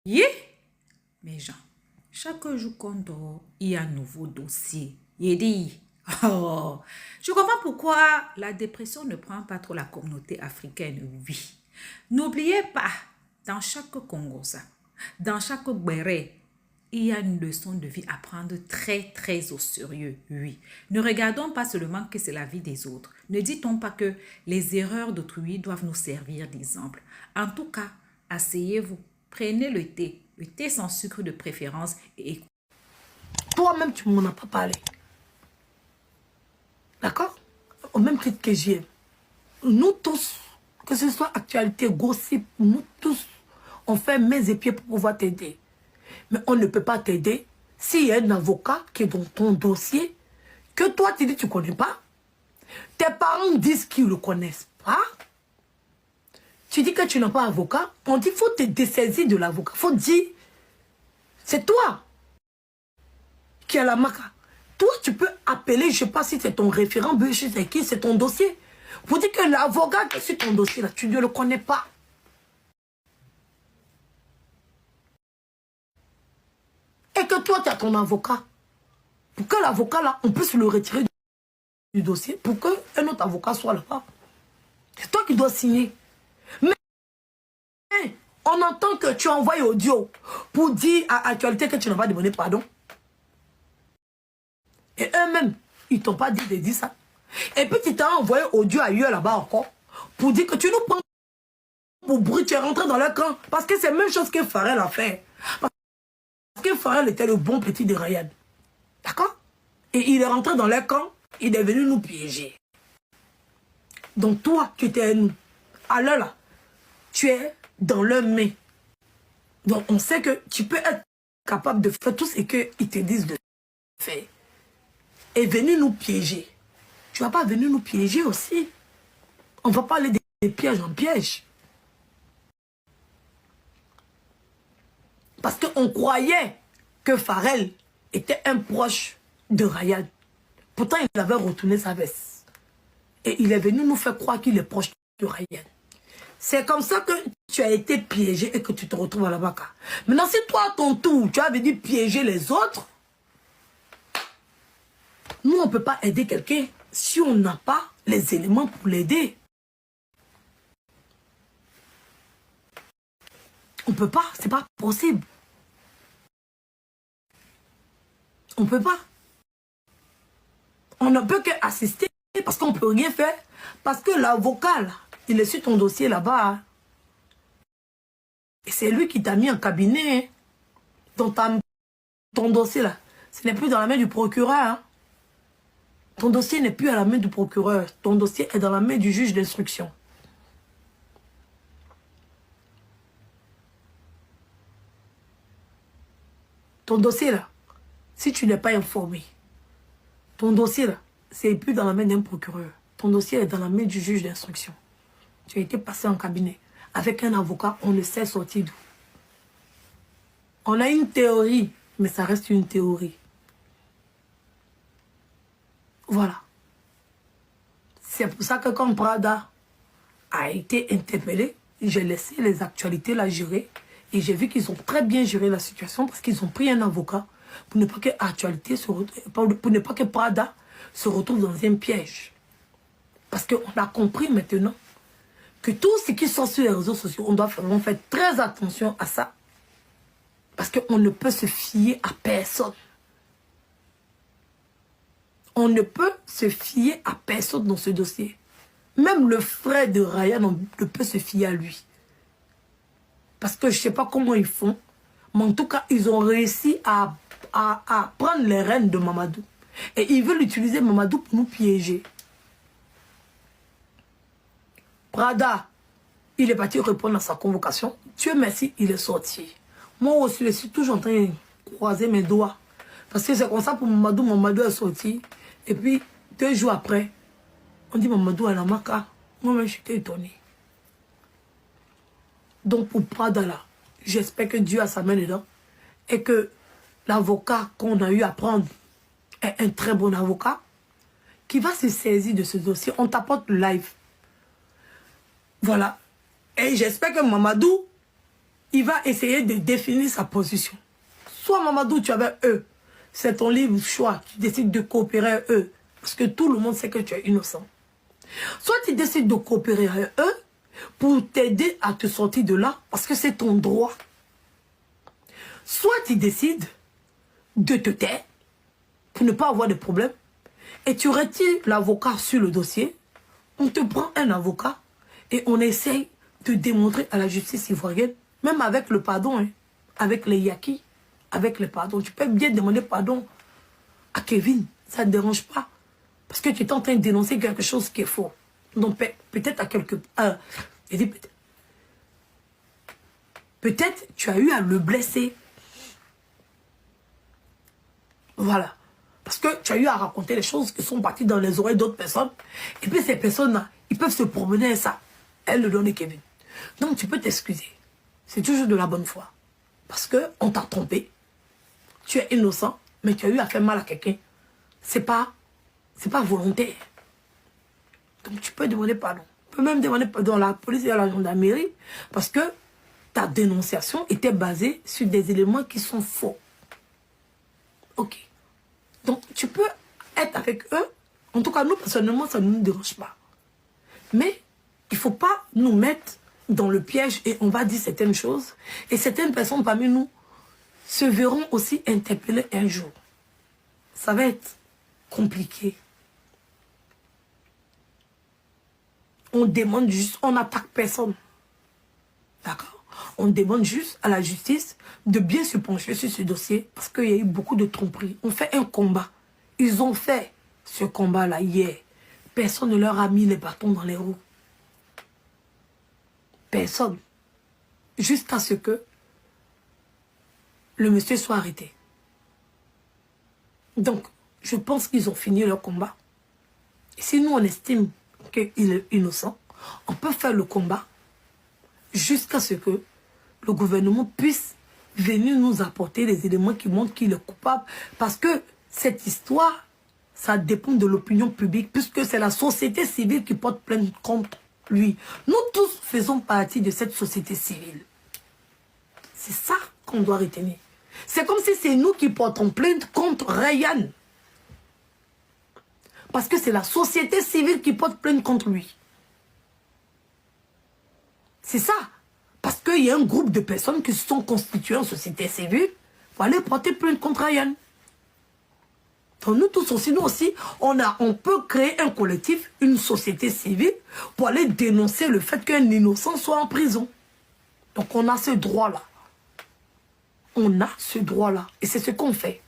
Yeah, mes gens, chaque jour qu'on dort, il y a un nouveau dossier. Il dit, oh, je comprends pourquoi la dépression ne prend pas trop la communauté africaine, oui. N'oubliez pas, dans chaque Congosa, dans chaque Béré, il y a une leçon de vie à prendre très au sérieux, oui. Ne regardons pas seulement que c'est la vie des autres. Ne dit-on pas que les erreurs d'autrui doivent nous servir d'exemple. En tout cas, asseyez-vous, prenez le thé sans sucre de préférence et... Toi-même, tu ne m'en as pas parlé. D'accord? Au même titre que j'aime. Nous tous, que ce soit actualité, gossip, nous tous, on fait mains et pieds pour pouvoir t'aider. Mais on ne peut pas t'aider s'il y a un avocat qui est dans ton dossier, que toi tu dis que tu ne connais pas. Tes parents disent qu'ils ne le connaissent pas. Tu dis que tu n'as pas avocat. On dit qu'il faut te dessaisir de l'avocat. Il faut dire, c'est toi qui as la maca. Toi, tu peux appeler, je ne sais pas si c'est ton référent, c'est qui, c'est ton dossier. Pour dire que l'avocat qui est sur ton dossier, là, tu ne le connais pas. Et que toi, tu as ton avocat. Pour que l'avocat, là, on puisse le retirer du dossier, pour qu'un autre avocat soit là-bas. C'est toi qui dois signer. Mais on entend que tu envoies audio pour dire à Actualité que tu n'as pas demandé pardon. Et eux-mêmes, ils ne t'ont pas dit de dire ça. Et puis tu t'as envoyé audio ailleurs là-bas encore pour dire que tu nous prends pour bruit, tu es rentré dans leur camp. Parce que c'est la même chose que Pharrell a fait. Parce que Pharrell était le bon petit de Ryan. D'accord? Et il est rentré dans leur camp, il est venu nous piéger. Donc toi, tu étais à nous. Alors là, tu es dans leur main. Donc on sait que tu peux être capable de faire tout ce qu'ils te disent de faire. Et venir nous piéger. Tu ne vas pas venir nous piéger aussi. On va pas aller des pièges en piège. Parce qu'on croyait que Pharrell était un proche de Ryan. Pourtant, il avait retourné sa veste. Et il est venu nous faire croire qu'il est proche de Ryan. C'est comme ça que tu as été piégé et que tu te retrouves à la Baka. Maintenant, si toi, à ton tour, tu as venu piéger les autres, nous, on ne peut pas aider quelqu'un si on n'a pas les éléments pour l'aider. On ne peut pas, c'est pas possible. On ne peut pas. On ne peut qu'assister parce qu'on ne peut rien faire. Parce que l'avocat, il est sur ton dossier là-bas. Et c'est lui qui t'a mis en cabinet. Dans ton dossier là. Ce n'est plus dans la main du procureur. Hein. Ton dossier n'est plus à la main du procureur. Ton dossier est dans la main du juge d'instruction. Ton dossier là, si tu n'es pas informé, ton dossier là, c'est plus dans la main d'un procureur. Ton dossier est dans la main du juge d'instruction. Tu as été passé en cabinet. Avec un avocat, on ne sait sortir d'où. On a une théorie, mais ça reste une théorie. Voilà. C'est pour ça que quand Prada a été interpellé, j'ai laissé les actualités la gérer. Et j'ai vu qu'ils ont très bien géré la situation parce qu'ils ont pris un avocat pour ne pas que actualité pour ne pas que Prada se retrouve dans un piège. Parce qu'on a compris maintenant que tout ce qui sort sur les réseaux sociaux, on doit vraiment faire très attention à ça. Parce qu'on ne peut se fier à personne. On ne peut se fier à personne dans ce dossier. Même le frère de Ryan, on ne peut se fier à lui. Parce que je ne sais pas comment ils font. Mais en tout cas, ils ont réussi à prendre les rênes de Mamadou. Et ils veulent utiliser Mamadou pour nous piéger. Prada, il est parti répondre à sa convocation. Dieu merci, il est sorti. Moi aussi, je suis toujours en train de croiser mes doigts. Parce que c'est comme ça pour Mamadou. Mamadou est sorti. Et puis, 2 jours après, on dit Mamadou à la Maka. Moi-même, j'étais étonné. Donc, pour Prada, là, j'espère que Dieu a sa main dedans. Et que l'avocat qu'on a eu à prendre est un très bon avocat qui va se saisir de ce dossier. On t'apporte le live. Voilà. Et j'espère que Mamadou il va essayer de définir sa position. Soit Mamadou, tu es avec eux. C'est ton libre choix. Tu décides de coopérer avec eux. Parce que tout le monde sait que tu es innocent. Soit tu décides de coopérer avec eux pour t'aider à te sortir de là. Parce que c'est ton droit. Soit tu décides de te taire pour ne pas avoir de problème. Et tu retires l'avocat sur le dossier. On te prend un avocat. Et on essaye de démontrer à la justice ivoirienne, même avec le pardon, hein, avec les yakis, avec le pardon. Tu peux bien demander pardon à Kevin, ça ne te dérange pas. Parce que tu es en train de dénoncer quelque chose qui est faux. Donc peut-être à quelque part, peut-être tu as eu à le blesser. Voilà. Parce que tu as eu à raconter les choses qui sont parties dans les oreilles d'autres personnes. Et puis ces personnes-là, ils peuvent se promener à ça. Elle le donne à Kevin. Donc tu peux t'excuser. C'est toujours de la bonne foi. Parce qu'on t'a trompé. Tu es innocent, mais tu as eu à faire mal à quelqu'un. C'est pas volontaire. Donc tu peux demander pardon. Tu peux même demander pardon à la police et à la gendarmerie. Parce que ta dénonciation était basée sur des éléments qui sont faux. Ok. Donc tu peux être avec eux. En tout cas, nous, personnellement, ça ne nous dérange pas. Mais il ne faut pas nous mettre dans le piège et on va dire certaines choses. Et certaines personnes parmi nous se verront aussi interpellées un jour. Ça va être compliqué. On demande juste, on n'attaque personne. D'accord? On demande juste à la justice de bien se pencher sur ce dossier parce qu'il y a eu beaucoup de tromperies. On fait un combat. Ils ont fait ce combat-là hier. Personne ne leur a mis les bâtons dans les roues. Personne. Jusqu'à ce que le monsieur soit arrêté. Donc, je pense qu'ils ont fini leur combat. Et si nous, on estime qu'il est innocent, on peut faire le combat jusqu'à ce que le gouvernement puisse venir nous apporter les éléments qui montrent qu'il est coupable. Parce que cette histoire, ça dépend de l'opinion publique, puisque c'est la société civile qui porte plainte contre lui. Nous tous faisons partie de cette société civile. C'est ça qu'on doit retenir. C'est comme si c'est nous qui portons plainte contre Ryan. Parce que c'est la société civile qui porte plainte contre lui. C'est ça. Parce qu'il y a un groupe de personnes qui se sont constituées en société civile pour aller porter plainte contre Ryan. Donc nous tous aussi, on peut créer un collectif, une société civile, pour aller dénoncer le fait qu'un innocent soit en prison. Donc on a ce droit-là. On a ce droit-là. Et c'est ce qu'on fait.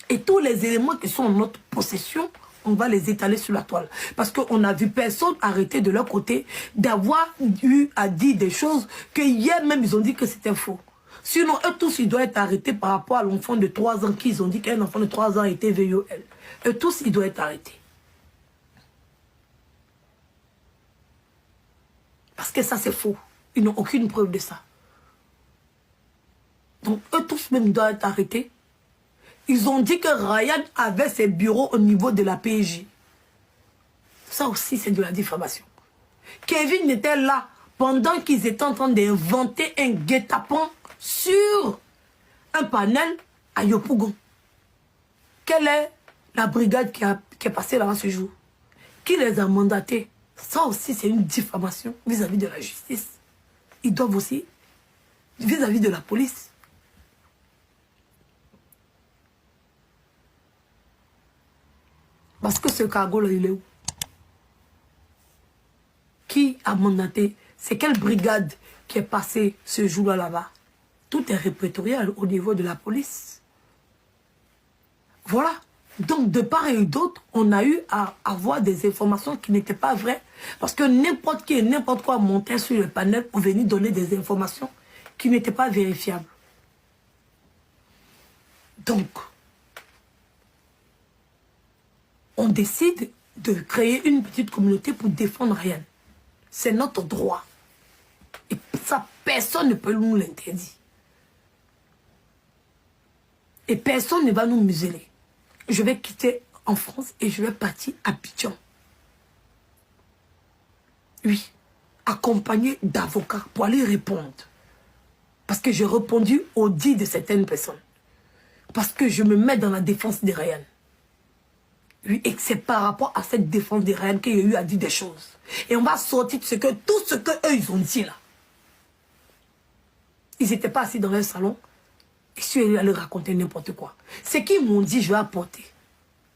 Et tous les éléments qui sont en notre possession, on va les étaler sur la toile. Parce qu'on n'a vu personne arrêter de leur côté d'avoir eu à dire des choses que hier même ils ont dit que c'était faux. Sinon, eux tous, ils doivent être arrêtés par rapport à l'enfant de 3 ans qu'ils ont dit qu'un enfant de 3 ans était VOL. Eux tous, ils doivent être arrêtés. Parce que ça, c'est faux. Ils n'ont aucune preuve de ça. Donc, eux tous même doivent être arrêtés. Ils ont dit que Ryan avait ses bureaux au niveau de la PJ. Ça aussi, c'est de la diffamation. Kevin était là pendant qu'ils étaient en train d'inventer un guet-apens sur un panel à Yopougon. Quelle est la brigade qui est passée là-bas ce jour? Qui les a mandatés? Ça aussi, c'est une diffamation vis-à-vis de la justice. Ils doivent aussi, vis-à-vis de la police. Parce que ce cargo-là, il est où? Qui a mandaté? C'est quelle brigade qui est passée ce jour-là là-bas? Tout est répertorié au niveau de la police. Voilà. Donc, de part et d'autre, on a eu à avoir des informations qui n'étaient pas vraies. Parce que n'importe qui et n'importe quoi montait sur le panel pour venir donner des informations qui n'étaient pas vérifiables. Donc, on décide de créer une petite communauté pour défendre Ryan. C'est notre droit. Et ça, personne ne peut nous l'interdire. Et personne ne va nous museler. Je vais quitter en France et je vais partir à Abidjan. Oui, accompagné d'avocats pour aller répondre. Parce que j'ai répondu aux dits de certaines personnes. Parce que je me mets dans la défense de Ryan. Oui, et c'est par rapport à cette défense de Ryan qu'il y a eu à dire des choses. Et on va sortir de tout ce qu'eux, ils ont dit là. Ils n'étaient pas assis dans leur salon. Et je suis allé raconter n'importe quoi. C'est qu'ils m'ont dit, je vais apporter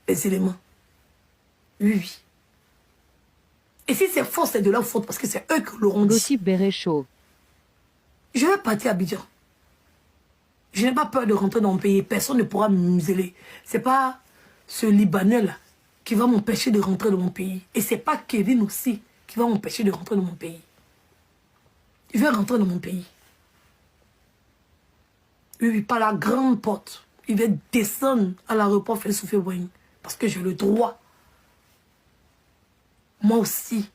les éléments. Oui, oui. Et si c'est faux, c'est de leur faute parce que c'est eux qui l'auront dit. Gossip Béréchaud. Je vais partir à Abidjan. Je n'ai pas peur de rentrer dans mon pays. Personne ne pourra me museler. Ce n'est pas ce Libanais-là qui va m'empêcher de rentrer dans mon pays. Et ce n'est pas Kevin aussi qui va m'empêcher de rentrer dans mon pays. Je vais rentrer dans mon pays. Oui, par la grande porte. Il va descendre à l'aéroport Félix Houphouët-Boigny. Parce que j'ai le droit, moi aussi,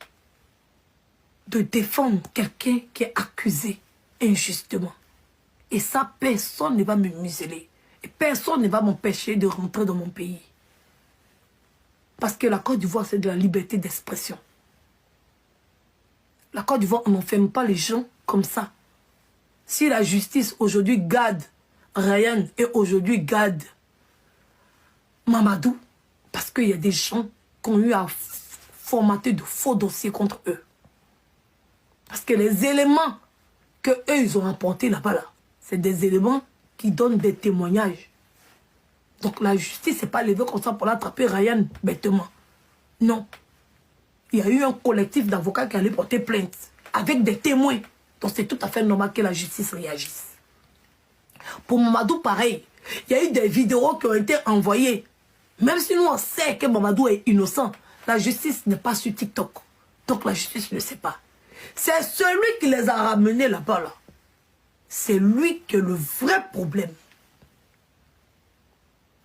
de défendre quelqu'un qui est accusé injustement. Et ça, personne ne va me museler. Et personne ne va m'empêcher de rentrer dans mon pays. Parce que la Côte d'Ivoire, c'est de la liberté d'expression. La Côte d'Ivoire, on n'enferme pas les gens comme ça. Si la justice aujourd'hui garde Ryan et aujourd'hui garde Mamadou, parce qu'il y a des gens qui ont eu à formater de faux dossiers contre eux. Parce que les éléments que eux ils ont apportés là-bas, là, c'est des éléments qui donnent des témoignages. Donc la justice n'est pas levée comme ça pour l'attraper Ryan bêtement. Non. Il y a eu un collectif d'avocats qui allait porter plainte avec des témoins. Donc c'est tout à fait normal que la justice réagisse. Pour Mamadou, pareil. Il y a eu des vidéos qui ont été envoyées. Même si nous on sait que Mamadou est innocent, la justice n'est pas sur TikTok. Donc la justice ne sait pas. C'est celui qui les a ramenés là-bas. Là. C'est lui qui est le vrai problème.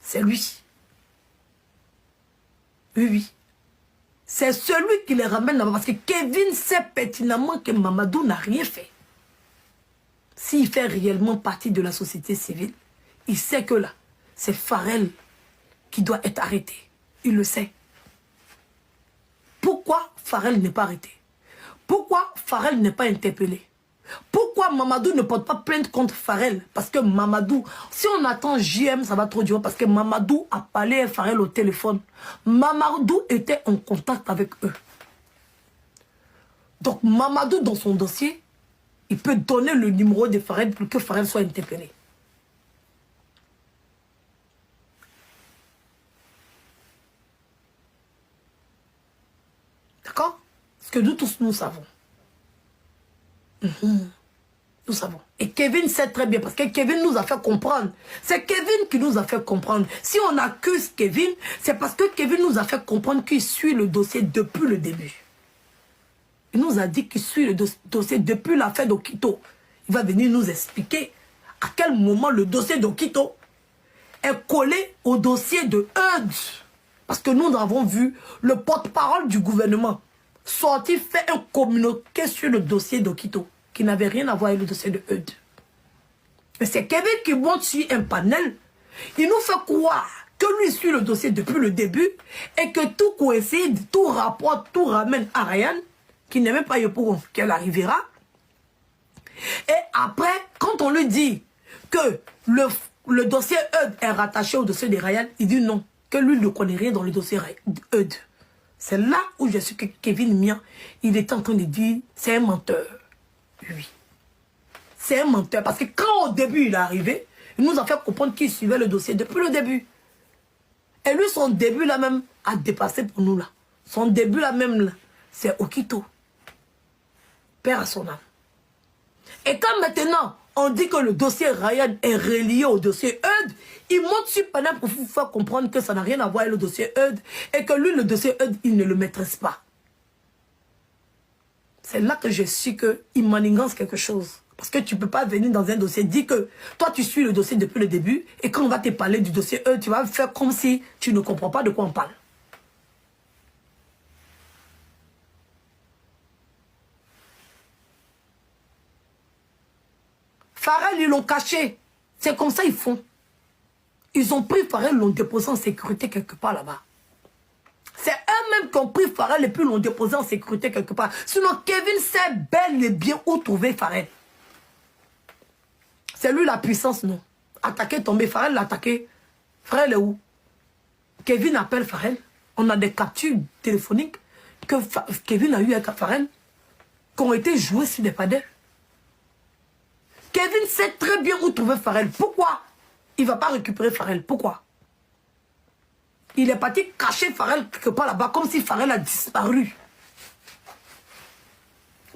C'est lui. Oui, oui. C'est celui qui les ramène là-bas. Parce que Kevin sait pertinemment que Mamadou n'a rien fait. S'il fait réellement partie de la société civile, il sait que là, c'est Farrell qui doit être arrêté. Il le sait. Pourquoi Farrell n'est pas arrêté? Pourquoi Farrell n'est pas interpellé? Pourquoi Mamadou ne porte pas plainte contre Farrell? Parce que Mamadou, si on attend JM, ça va trop durer. Parce que Mamadou a parlé à Farrell au téléphone. Mamadou était en contact avec eux. Donc Mamadou, dans son dossier, il peut donner le numéro de Farrell pour que Farrell soit interpellé. D'accord? Parce que nous tous, nous savons. Nous savons. Et Kevin sait très bien, parce que Kevin nous a fait comprendre. C'est Kevin qui nous a fait comprendre. Si on accuse Kevin, c'est parce que Kevin nous a fait comprendre qu'il suit le dossier depuis le début. Il nous a dit qu'il suit le dossier depuis l'affaire d'Okito. Il va venir nous expliquer à quel moment le dossier d'Okito est collé au dossier de Eud. Parce que nous avons vu le porte-parole du gouvernement sortir faire un communiqué sur le dossier d'Okito, qui n'avait rien à voir avec le dossier de Eud. Mais c'est Kevin qui monte sur un panel. Il nous fait croire que lui suit le dossier depuis le début et que tout coïncide, tout rapporte, tout ramène à Ryan, qui n'est même pas eu pour qu'elle arrivera. Et après, quand on lui dit que le dossier Eud est rattaché au dossier de Ryan, il dit non, que lui ne connaît rien dans le dossier Eud. C'est là où je suis que Kevin Mian, il est en train de dire, c'est un menteur. Oui. C'est un menteur. Parce que quand au début il est arrivé, il nous a fait comprendre qu'il suivait le dossier depuis le début. Et lui, son début là même a dépassé pour nous là. Son début là même là, c'est Okito. Père à son âme. Et quand maintenant, on dit que le dossier Ryan est relié au dossier Eud, il monte sur panel pour vous faire comprendre que ça n'a rien à voir avec le dossier Eud et que lui, le dossier Eud, il ne le maîtrise pas. C'est là que je suis qu'il manigance quelque chose. Parce que tu ne peux pas venir dans un dossier, dire que toi, tu suis le dossier depuis le début et quand on va te parler du dossier Eud, tu vas faire comme si tu ne comprends pas de quoi on parle. Farrell, ils l'ont caché. C'est comme ça ils font. Ils ont pris Farrell, l'ont déposé en sécurité quelque part là-bas. C'est eux-mêmes qui ont pris Farrell et puis l'ont déposé en sécurité quelque part. Sinon, Kevin sait bel et bien où trouver Farrell. C'est lui la puissance, non. Attaquer, tomber, Pharrell l'a attaqué. Pharrell est où? Kevin appelle Pharrell. On a des captures téléphoniques que Kevin a eu avec Pharrell, qui ont été jouées sur des padelles. Kevin sait très bien où trouver Pharrell. Pourquoi il ne va pas récupérer Pharrell? Pourquoi? Il est parti cacher Pharrell quelque part là-bas, comme si Pharrell a disparu.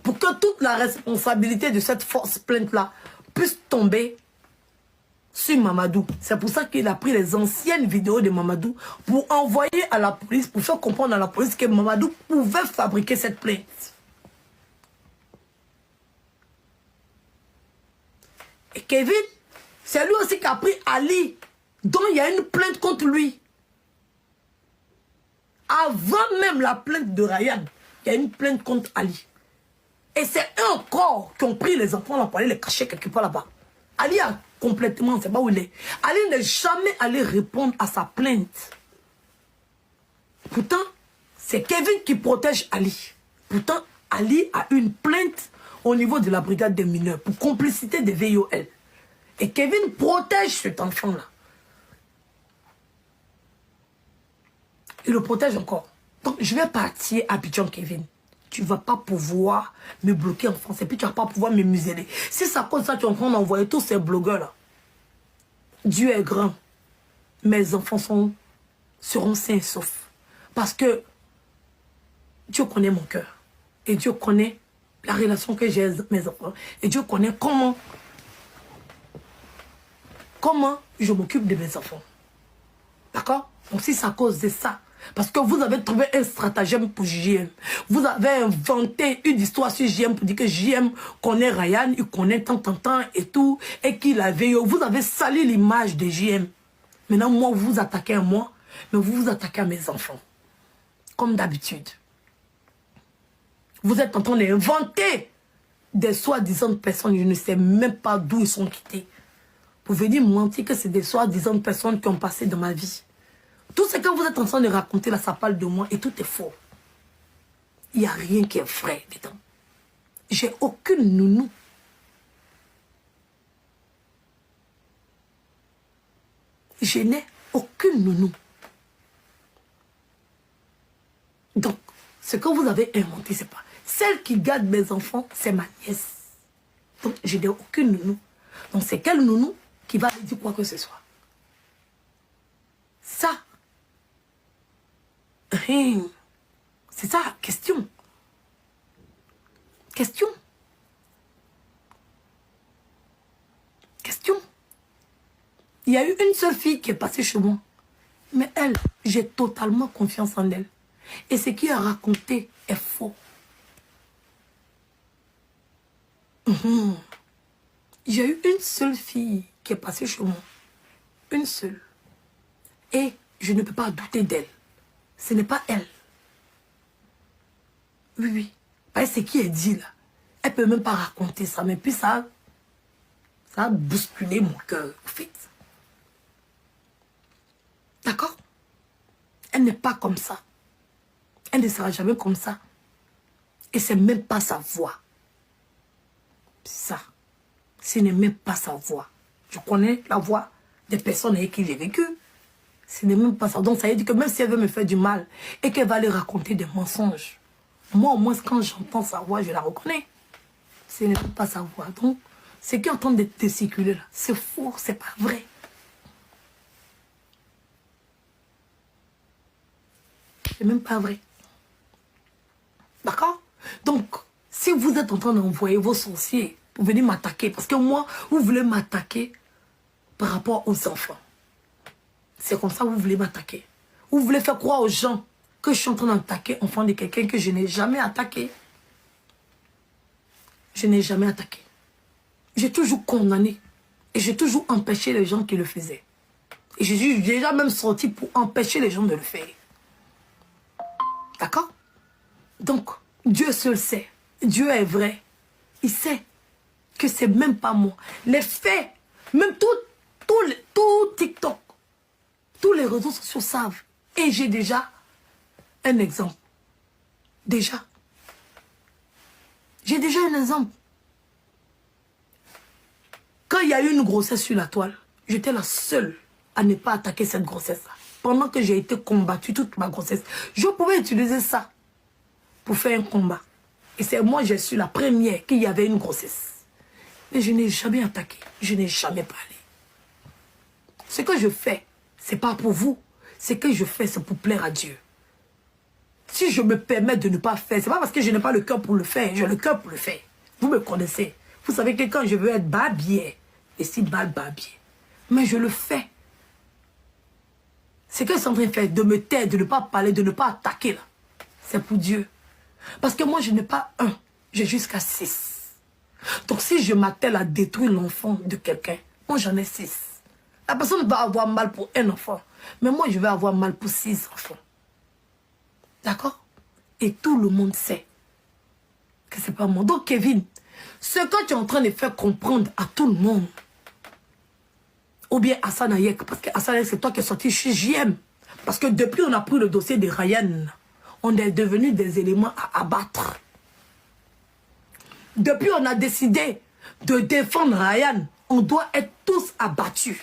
Pour que toute la responsabilité de cette force plainte-là puisse tomber sur Mamadou. C'est pour ça qu'il a pris les anciennes vidéos de Mamadou pour envoyer à la police, pour faire comprendre à la police que Mamadou pouvait fabriquer cette plainte. Et Kevin, c'est lui aussi qui a pris Ali, dont il y a une plainte contre lui. Avant même la plainte de Ryan, il y a une plainte contre Ali. Et c'est eux encore qui ont pris les enfants là pour aller les cacher quelque part là-bas. Ali a complètement, on ne sait pas où il est. Ali n'est jamais allé répondre à sa plainte. Pourtant, c'est Kevin qui protège Ali. Pourtant, Ali a une plainte au niveau de la brigade des mineurs pour complicité des VIOL. Et Kevin protège cet enfant-là. Il le protège encore. Donc, je vais partir à Abidjan, Kevin. Tu ne vas pas pouvoir me bloquer en France. Et puis, tu ne vas pas pouvoir me museler. Si ça cause ça, tu es en train d'envoyer tous ces blogueurs-là. Dieu est grand. Mes enfants seront sains et saufs. Parce que Dieu connaît mon cœur. Et Dieu connaît la relation que j'ai avec mes enfants. Et Dieu connaît comment je m'occupe de mes enfants. D'accord? Donc si ça cause de ça, parce que vous avez trouvé un stratagème pour JM. Vous avez inventé une histoire sur JM pour dire que JM connaît Ryan, il connaît tant et tout, et qu'il avait... Vous avez sali l'image de JM. Maintenant, moi, vous vous attaquez à moi, mais vous vous attaquez à mes enfants. Comme d'habitude. Vous êtes en train d'inventer des soi-disant personnes, je ne sais même pas d'où ils sont quittés. Vous venez mentir que c'est des soi-disant personnes qui ont passé dans ma vie. Tout ce que vous êtes en train de raconter là, ça parle de moi et tout est faux. Il n'y a rien qui est vrai dedans. J'ai aucune nounou. Je n'ai aucune nounou. Donc, ce que vous avez inventé, c'est pas... Celle qui garde mes enfants, c'est ma nièce. Donc, je n'ai aucune nounou. Donc, c'est quelle nounou qui va me dire quoi que ce soit? Ça. C'est ça la question. Question. Question. Il y a eu une seule fille qui est passée chez moi. Mais elle, j'ai totalement confiance en elle. Et ce qu'il a raconté est faux. J'ai eu une seule fille qui est passée chez moi. Une seule. Et je ne peux pas douter d'elle. Ce n'est pas elle. Oui, oui. Parce que ce qui est dit là, elle ne peut même pas raconter ça. Mais puis ça a bousculé mon cœur, en fait. D'accord? Elle n'est pas comme ça. Elle ne sera jamais comme ça. Et c'est même pas sa voix. Ça. Ce n'est même pas sa voix. Je connais la voix des personnes avec qui j'ai vécu. Ce n'est même pas ça. Donc ça veut dire que même si elle veut me faire du mal et qu'elle va aller raconter des mensonges, moi au moins quand j'entends sa voix, je la reconnais. Ce n'est pas sa voix. Donc ce qui est en train de circuler là, c'est faux, c'est pas vrai. C'est même pas vrai. D'accord? Donc, si vous êtes en train d'envoyer vos sorciers pour venir m'attaquer, parce que moi, vous voulez m'attaquer par rapport aux enfants. C'est comme ça que vous voulez m'attaquer. Vous voulez faire croire aux gens que je suis en train d'attaquer l'enfant de quelqu'un que je n'ai jamais attaqué. Je n'ai jamais attaqué. J'ai toujours condamné. Et j'ai toujours empêché les gens qui le faisaient. Et j'ai déjà même sorti pour empêcher les gens de le faire. D'accord? Donc, Dieu seul sait. Dieu est vrai. Il sait que c'est même pas moi. Les faits, même tout TikTok, tous les réseaux sociaux savent. Et j'ai déjà un exemple. Déjà. J'ai déjà un exemple. Quand Quand il y a eu une grossesse sur la toile, j'étais la seule à ne pas attaquer cette grossesse-là. Pendant que j'ai été combattue toute ma grossesse, je pouvais utiliser ça pour faire un combat. Et c'est moi, je suis la première qu'il y avait une grossesse. Mais je n'ai jamais attaqué, je n'ai jamais parlé. Ce que je fais, ce n'est pas pour vous. Ce que je fais, c'est pour plaire à Dieu. Si je me permets de ne pas faire, ce n'est pas parce que je n'ai pas le cœur pour le faire, j'ai le cœur pour le faire. Vous me connaissez. Vous savez que quand je veux être babier, et si mal babier, mais je le fais. Ce que je suis en train de faire, de me taire, de ne pas parler, de ne pas attaquer, là, c'est pour Dieu. Parce que moi, je n'ai pas un, j'ai jusqu'à 6. Donc si je m'attelle à détruire l'enfant de quelqu'un, moi j'en ai 6. La personne va avoir mal pour un enfant, mais moi je vais avoir mal pour 6 enfants. D'accord? Et tout le monde sait que c'est pas moi. Donc Kevin, ce que tu es en train de faire comprendre à tout le monde, ou bien Hassan Ayek, parce que Hassan Ayek, c'est toi qui es sorti chez JM. Parce que depuis on a pris le dossier de Ryan, on est devenus des éléments à abattre. Depuis on a décidé de défendre Ryan, on doit être tous abattus.